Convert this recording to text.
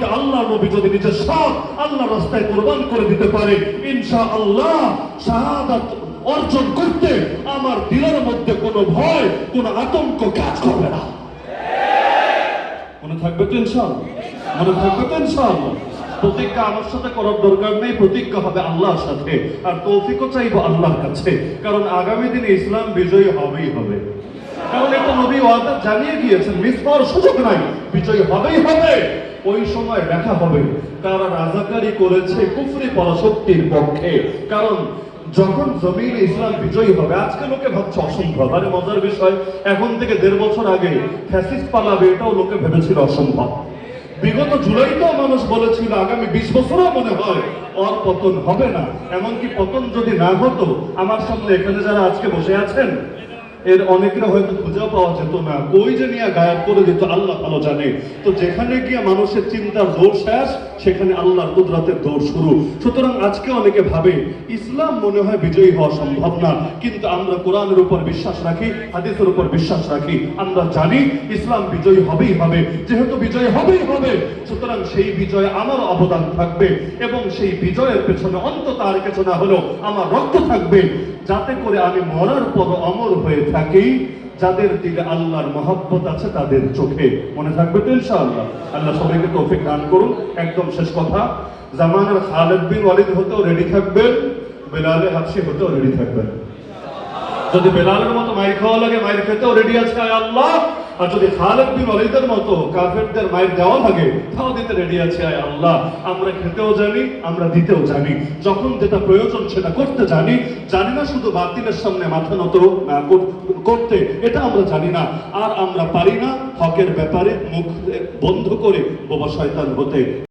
আমাকে আল্লাহ নবী যদি নিজের সব আল্লাহ রাস্তায় কুরবান করে দিতে পারে, ইনশাআল্লাহ শাহাদাত অর্জন করতে আমার দিলের মধ্যে কোনো ভয়, কোনো আতঙ্ক কাজ করবে না। মনে থাকবে তো ইনশাআল্লাহ? মনে থাকবে তো ইনশাআল্লাহ? প্রতিজ্ঞা আমার সাথে করার দরকার নেই, প্রতিজ্ঞা হবে আল্লাহর সাথে, আর তৌফিকও চাইবো আল্লাহর কাছে। কারণ আগামী দিনে ইসলাম বিজয়ী হবেই হবে। কারণ এটা নবী ওয়াদা জানিয়ে গিয়েছেন, মিস হওয়ার সুযোগ নাই, বিজয়ী হবেই হবে। ওই সময় দেখা হবে তারা রাজাকারি করেছে কুফরি পরাশক্তির পক্ষে। কারণ যখন জমিনে ইসলাম বিজয়ী হবে, আজকে লোকে ভাবছে অসম্ভব। আরে মজার বিষয়, এখন থেকে 1.5 বছর আগে ফ্যাসিস্ট পালাবে, এটাও লোকে ভেবেছিল অসম্ভব। বিগত জুলাইতেও মানুষ বলেছিল আগামী 20 বছরও মনে হয় ওর পতন হবে না। এমনকি পতন যদি না হতো, আমার সামনে এখানে যারা আজকে বসে আছেন এর অনেকরা হয়তো খুঁজেও পাওয়া যেত না, কই যে নিয়ে গায়েব করে দিত আল্লাহ ভালো জানে। তো যেখানে গিয়ে মানুষের চিন্তার দৌড় শেষ, সেখানে আল্লাহর কুদরতের দৌড় শুরু। সুতরাং আজকে অনেকে ভাবে ইসলাম মনে হয় বিজয়ী হওয়া সম্ভব না, কিন্তু আমরা কোরআনের উপর বিশ্বাস রাখি, হাদিসের উপর বিশ্বাস রাখি। আমরা জানি ইসলাম বিজয়ী হবেই হবে। যেহেতু বিজয় হবেই হবে, সুতরাং সেই বিজয়ে আমার অবদান থাকবে, এবং সেই বিজয়ের পেছনে অন্তত আর কিছু না হলেও আমার রক্ত থাকবে, যাতে করে আমি মরার পর অমর হয়ে থাকি। যাদের দিলে আল্লাহর মহব্বত আছে তাদের চোখে। মনে থাকবে তো ইনশাআল্লাহ? আল্লাহ সবাইকে তৌফিক দান করুন। একদম শেষ কথা, জামানার খালিদ বিন ওয়ালিদ হতেও রেডি থাকবেন, বেলালে হাবশি হতেও রেডি থাকবেন। যদি বেলালের মতো মাইর খাওয়া লাগে, মাইর খেতেও রেডি আছে আয় আল্লাহ। আর যদি খালিদ বিন ওয়ালিদের মতো কাফেরদের মাইর দেওয়া লাগে, তাও দিতে রেডি আছে আয় আল্লাহ। আমরা খেতেও জানি, আমরা দিতেও জানি, যখন যেটা প্রয়োজন সেটা করতে জানি। জানি না শুধু বাতিলের সামনে মাথা নত করতে, এটা আমরা জানি না। আর আমরা পারি না হকের ব্যাপারে মুখ বন্ধ করে বোবা শয়তান হতে।